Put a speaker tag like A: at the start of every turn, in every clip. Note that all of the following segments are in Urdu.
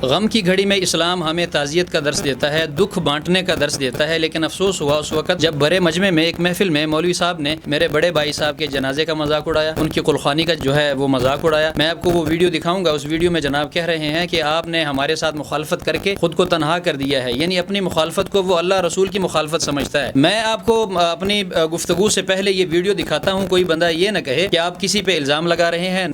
A: غم کی گھڑی میں اسلام ہمیں تعزیت کا درس دیتا ہے، دکھ بانٹنے کا درس دیتا ہے، لیکن افسوس ہوا اس وقت جب برے مجمع میں ایک محفل میں مولوی صاحب نے میرے بڑے بھائی صاحب کے جنازے کا مذاق اڑایا، ان کی قلخانی کا جو ہے وہ مذاق اڑایا۔ میں آپ کو وہ ویڈیو دکھاؤں گا۔ اس ویڈیو میں جناب کہہ رہے ہیں کہ آپ نے ہمارے ساتھ مخالفت کر کے خود کو تنہا کر دیا ہے، یعنی اپنی مخالفت کو وہ اللہ رسول کی مخالفت سمجھتا ہے۔ میں آپ کو اپنی گفتگو سے پہلے یہ ویڈیو دکھاتا ہوں، کوئی بندہ یہ نہ کہے کہ آپ کسی پہ الزام لگا رہے ہیں۔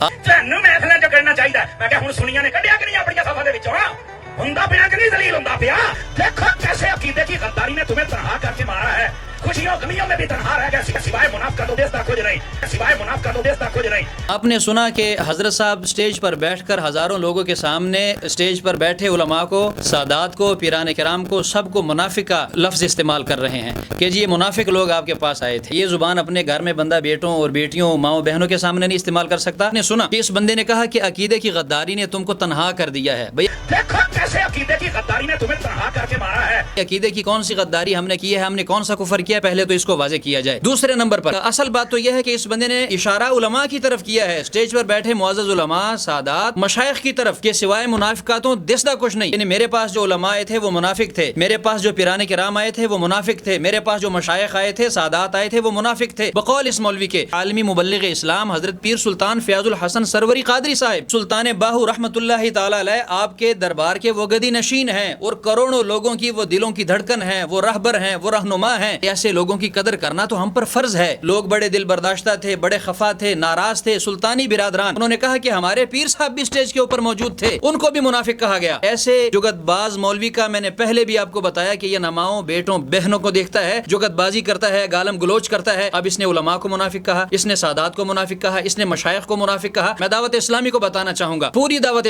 B: ہوندا پیا کہ نہیں ذلیل ہوندا پیا؟ دیکھو کیسے عقیدے کی غداری نے تمہیں تنہا کر کے مارا ہے۔ خوشیوں غمیوں میں بھی تنہا رہ گیا، سوائے منافقت و دیس کچھ نہیں، سوائے منافقت و دیس کچھ نہیں۔
A: آپ نے سنا کہ حضرت صاحب سٹیج پر بیٹھ کر ہزاروں لوگوں کے سامنے سٹیج پر بیٹھے علماء کو، سادات کو، پیران کرام کو، سب کو منافق کا لفظ استعمال کر رہے ہیں کہ جی یہ منافق لوگ آپ کے پاس آئے تھے۔ یہ زبان اپنے گھر میں بندہ بیٹوں اور بیٹیوں، ماؤں بہنوں کے سامنے نہیں استعمال کر سکتا۔ آپ نے سنا کہ اس بندے نے کہا کہ عقیدے کی غداری نے تم کو تنہا کر دیا ہے۔ بھئی
B: دیکھو کیسے عقیدے کی غداری نے تمہیں تنہا کر کے مارا ہے۔
A: عقیدے کی کون سی غداری ہم نے کی ہے، ہم نے کون سا کفر کیا، پہلے تو اس کو واضح کیا جائے۔ دوسرے نمبر پر اصل بات تو یہ ہے کہ اس بندے نے اشارہ علماء کی طرف کیا ہے، سٹیج پر بیٹھے معزز علماء، سادات، مشائخ کی طرف کہ سوائے منافقاتوں دسدہ کچھ نہیں۔ یعنی میرے پاس جو علماء آئے تھے وہ منافق تھے، میرے پاس جو پیران کرام آئے تھے وہ منافق تھے، میرے پاس جو مشائخ آئے تھے، سادات آئے تھے وہ منافق تھے۔ بقول اس مولوی کے عالمی مبلغ اسلام حضرت پیر سلطان فیاض الحسن سروری قادری صاحب سلطان باہو رحمۃ اللہ تعالی علیہ آپ کے دربار کے وہ گدی نشین ہیں اور کروڑوں لوگوں کی وہ دلوں کی دھڑکن ہیں، وہ رہبر ہیں، وہ رہنما ہیں۔ ایسے لوگوں کی قدر کرنا تو ہم پر فرض ہے۔ لوگ بڑے دل برداشتہ تھے، بڑے خفا تھے، ناراض تھے، سلطانی برادران، انہوں نے کہا کہ ہمارے پیر صاحب بھی سٹیج کے اوپر موجود تھے، ان کو بھی منافق کہا گیا۔ ایسے جگت باز مولوی کا میں نے پہلے بھی آپ کو بتایا کہ یہ نماؤں، بیٹوں، بہنوں کو دیکھتا ہے، جگت بازی کرتا ہے، گالم گلوچ کرتا ہے۔ اب اس نے علماء کو منافق کہا، اس نے سادات کو منافق کہا، اس نے مشائخ کو منافق کہا۔ میں دعوت اسلامی کو بتانا چاہوں گا، پوری دعوت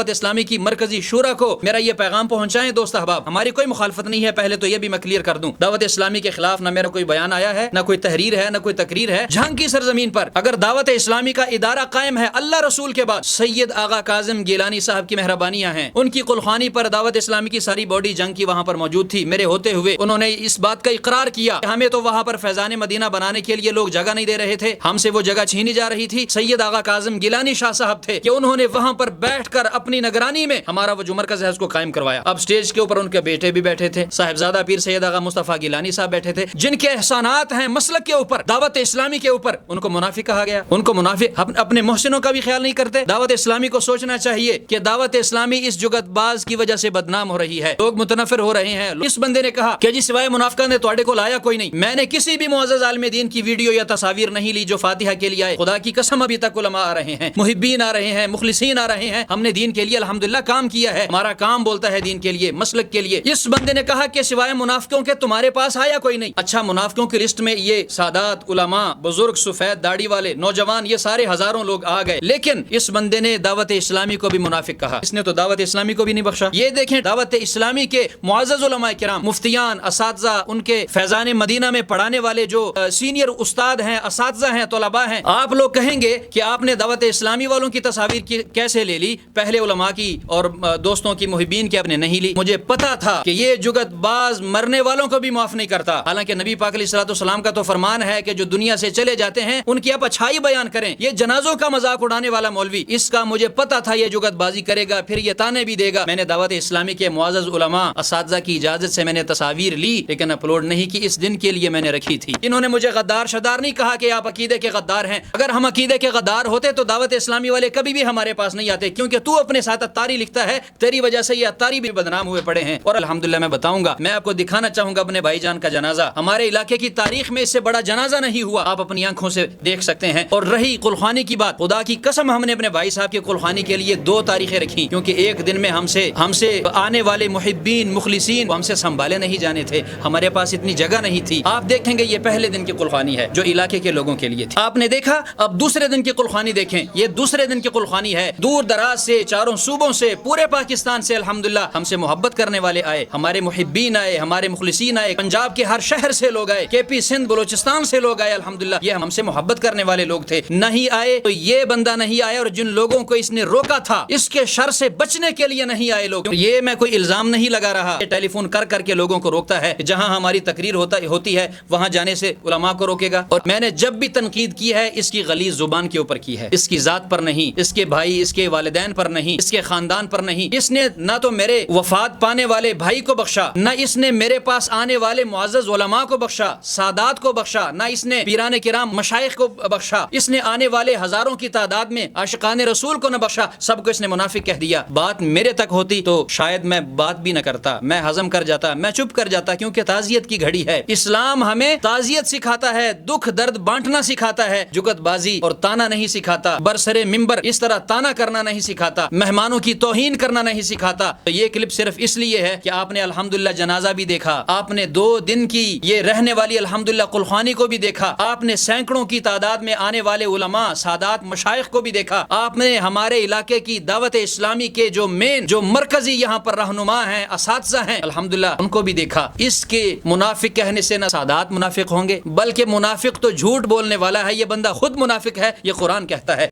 A: اسلامی کی مرکزی شورا کو میرا یہ پیغام پہنچائیں دوست احباب، ہماری کوئی مخالفت نہیں ہے، پہلے تو یہ بھی میں کلیئر کر دوں۔ دعوت اسلامی کے خلاف نہ میرا کوئی بیان آیا ہے، نہ کوئی تحریر ہے، نہ کوئی تقریر ہے۔ جھنگ کی سرزمین پر اگر دعوت اسلامی کا ادارہ قائم ہے اللہ رسول کے بعد سید آغا کاظم گیلانی صاحب کی مہربانیاں ہیں، ان کی قلخانی پر دعوت اسلامی کی ساری باڈی جنگ کی وہاں پر موجود تھی۔ میرے ہوتے ہوئے انہوں نے اس بات کا اقرار کیا کہ ہمیں تو وہاں پر فیضان مدینہ بنانے کے لیے لوگ جگہ نہیں دے رہے تھے، ہم سے وہ جگہ چھینی جا رہی تھی۔ سید آغا کاظم گیلانی شاہ صاحب تھے کہ انہوں نے وہاں پر بیٹھ کر اپنی نگرانی میں ہمارا وہ جو مرکز ہے اس کو قائم کروایا۔ اب سٹیج کے اوپر ان کے بیٹے بھی بیٹھے تھے، صاحبزادہ پیر سید آغا مصطفیٰ گیلانی صاحب بیٹھے تھے، جن کے احسانات ہیں مسلک کے اوپر، دعوت اسلامی کے اوپر، ان کو منافق کہا گیا۔ ان کو منافق اپنے محسنوں کا بھی خیال نہیں کرتے۔ دعوت اسلامی کو سوچنا چاہیے کہ دعوت اسلامی اس جگت باز کی وجہ سے بدنام ہو رہی ہے، لوگ متنفر ہو رہے ہیں۔ اس بندے نے کہا کہ جی سوائے منافقہ نے تواڈے کو لایا کوئی نہیں۔ میں نے کسی بھی معزز عالم دین کی ویڈیو یا تصاویر نہیں لی جو فاتحہ کے لیے آئے۔ خدا کی قسم ابھی تک علماء آ رہے ہیں، محبین آ رہے ہیں، مخلصین آ رہے ہیں۔ ہم نے دین کے لیے الحمدللہ کام کیا ہے، ہمارا کام بولتا ہے دین کے لیے، مسلک کے لیے۔ اس بندے نے کہا کہ سوائے منافقوں کے تمہارے پاس آیا کوئی نہیں۔ اچھا، منافقوں کی لسٹ میں یہ سادات، علماء، بزرگ، سفید داڑھی والے، نوجوان، یہ سارے ہزاروں لوگ آ گئے، لیکن اس بندے نے دعوت اسلامی کو بھی منافق کہا۔ اس نے تو دعوت اسلامی کو بھی نہیں بخشا۔ یہ دیکھیں دعوت اسلامی کے معزز علماء کرام، مفتیان، اساتذہ، ان کے فیضان مدینہ میں پڑھانے والے جو سینئر استاد ہیں، اساتذہ ہیں، طلباء ہیں، آپ لوگ کہیں گے کہ آپ نے دعوت اسلامی والوں کی تصاویر کیسے لے لی، پہلے علماء کی اور دوستوں کی، محبین کی آپ نے نہیں لی۔ مجھے پتا تھا کہ یہ جگت باز مرنے والوں کو بھی معاف نہیں کرتا، حالانکہ نبی پاک علیہ الصلوۃ والسلام کا تو فرمان ہے کہ جو دنیا سے چلے جاتے ہیں ان کی آپ اچھائی بیان کریں۔ یہ جنازوں کا مذاق اڑانے والا مولوی، اس کا مجھے پتا تھا یہ جگت بازی کرے گا، پھر یہ تانے بھی دے گا۔ میں نے دعوت اسلامی کے معزز علماء، اساتذہ کی اجازت سے میں نے تصاویر لی، لیکن اپلوڈ نہیں کی، اس دن کے لیے میں نے رکھی تھی۔ انہوں نے مجھے غدار شدار نہیں کہا کہ آپ عقیدے کے غدار ہیں۔ اگر ہم عقیدے کے غدار ہوتے تو دعوت اسلامی والے کبھی بھی ہمارے پاس نہیں آتے، کیونکہ تو اپنے ساتھ اتاری لکھتا ہے، تیری وجہ سے یہ اتاری بھی بدنام ہوئے پڑے ہیں۔ اور الحمدللہ میں بتاؤں گا، میں آپ کو دکھانا چاہوں گا اپنے بھائی جان کا جنازہ۔ ہمارے علاقے کی تاریخ میں اس سے بڑا جنازہ نہیں ہوا، آپ اپنی آنکھوں سے دیکھ سکتے ہیں۔ اور رہی قلخانی کی بات، خدا کی قسم ہم نے اپنے بھائی صاحب کی قلخانی کے لیے 2 تاریخیں رکھی، کیونکہ ایک دن میں ہم سے آنے والے محبین، مخلصین ہم سے سنبھالے نہیں جانے تھے، ہمارے پاس اتنی جگہ نہیں تھی۔ آپ دیکھیں گے یہ پہلے دن کی قلخانی ہے جو علاقے کے لوگوں کے لیے تھی، آپ نے دیکھا۔ اب دوسرے دن کی قلخانی دیکھیں، یہ دوسرے دن کی قلخانی ہے، دور دراز سے، چاروں صوبوں سے، پورے پاکستان سے الحمدللہ ہم سے محبت کرنے والے آئے، ہمارے محبین آئے، ہمارے مخلصین آئے، پنجاب کے ہر شہر سے لوگ آئے, کے پی سندھ بلوچستان سے لوگ آئے, الحمدللہ یہ ہم سے محبت کرنے والے لوگ تھے. نہیں آئے تو یہ بندہ نہیں آیا, اور جن لوگوں کو اس نے روکا تھا اس کے شر سے بچنے کے لیے نہیں آئے لوگ. یہ میں کوئی الزام نہیں لگا رہا, ٹیلی فون کر کر کے لوگوں کو روکتا ہے, جہاں ہماری تقریر ہوتی ہے وہاں جانے سے علماء کو روکے گا. اور میں نے جب بھی تنقید کی ہے اس کی غلیظ زبان کے اوپر کی ہے, اس کی ذات پر نہیں, اس کے بھائی اس کے والدین پر نہیں, اس کے خاندان پر نہیں. اس نے نہ تو میرے وفات پانے والے بھائی کو بخشا, نہ اس نے میرے پاس آنے والے معزز علماء کو بخشا, سادات کو بخشا, نہ اس نے پیران کرام مشائخ کو بخشا. اس نے آنے والے ہزاروں کی تعداد میں عاشقان رسول کو نہ بخشا, سب کو اس نے منافق کہہ دیا. بات میرے تک ہوتی تو شاید میں بات بھی نہ کرتا, میں ہضم کر جاتا, میں چپ کر جاتا, کیونکہ تعزیت کی گھڑی ہے. اسلام ہمیں تعزیت سکھاتا ہے, دکھ درد بانٹنا سکھاتا ہے, جگت بازی اور تانا نہیں سکھاتا, برسرے ممبر اس طرح تانا کرنا نہیں سکھاتا, مہمانوں کی توہین کرنا نہیں سکھاتا. تو یہ کلپ صرف اس لیے ہے کہ آپ نے الحمدللہ جنازہ بھی دیکھا, آپ نے 2 دن کی یہ رہنے والی الحمدللہ قلخانی کو بھی دیکھا, آپ نے سینکڑوں کی تعداد میں آنے والے علماء سادات مشائخ کو بھی دیکھا, آپ نے ہمارے علاقے کی دعوت اسلامی کے جو مرکزی یہاں پر رہنما ہیں, اساتذہ ہیں, الحمدللہ ان کو بھی دیکھا. اس کے منافق کہنے سے نہ سادات منافق ہوں گے, بلکہ منافق تو جھوٹ بولنے والا ہے, یہ بندہ خود منافق ہے, یہ قرآن کہتا ہے.